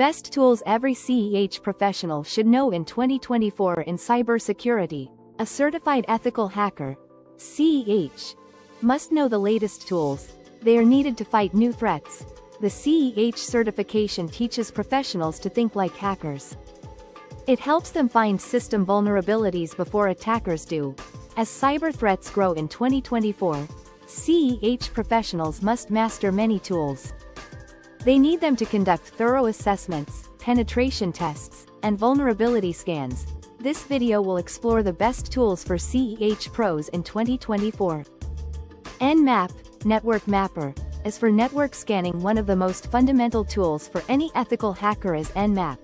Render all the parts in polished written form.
Best tools every CEH professional should know in 2024 in cybersecurity. A certified ethical hacker, CEH, must know the latest tools. They are needed to fight new threats. The CEH certification teaches professionals to think like hackers. It helps them find system vulnerabilities before attackers do. As cyber threats grow in 2024, CEH professionals must master many tools. They need them to conduct thorough assessments, penetration tests, and vulnerability scans. This video will explore the best tools for CEH pros in 2024. Nmap, Network Mapper, is for network scanning. One of the most fundamental tools for any ethical hacker is Nmap.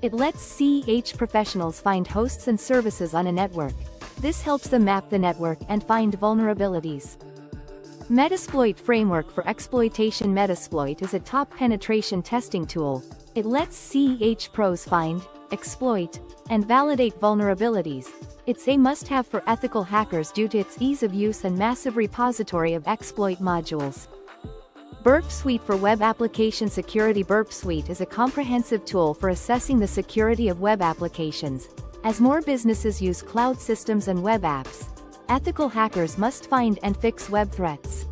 It lets CEH professionals find hosts and services on a network. This helps them map the network and find vulnerabilities. Metasploit Framework for Exploitation. Metasploit is a top penetration testing tool. It lets CEH pros find, exploit, and validate vulnerabilities. It's a must-have for ethical hackers due to its ease of use and massive repository of exploit modules. Burp Suite for Web Application Security. Burp Suite is a comprehensive tool for assessing the security of web applications. As more businesses use cloud systems and web apps, ethical hackers must find and fix web threats.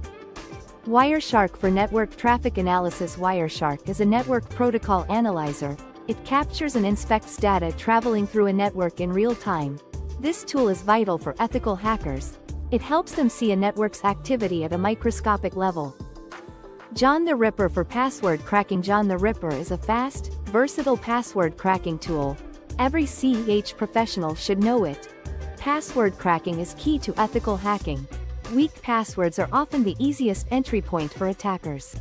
Wireshark for Network Traffic Analysis. Wireshark is a network protocol analyzer. It captures and inspects data traveling through a network in real time. This tool is vital for ethical hackers. It helps them see a network's activity at a microscopic level. John the Ripper for Password Cracking. John the Ripper is a fast, versatile password cracking tool. Every CEH professional should know it. Password cracking is key to ethical hacking. Weak passwords are often the easiest entry point for attackers.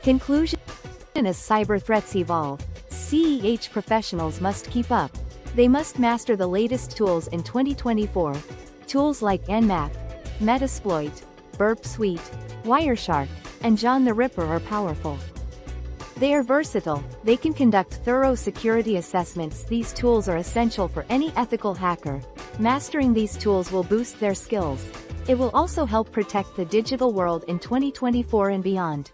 Conclusion: as cyber threats evolve, CEH professionals must keep up. They must master the latest tools in 2024. Tools like Nmap, Metasploit, Burp Suite, Wireshark, and John the Ripper are powerful. They are versatile. They can conduct thorough security assessments. These tools are essential for any ethical hacker. Mastering these tools will boost their skills. It will also help protect the digital world in 2024 and beyond.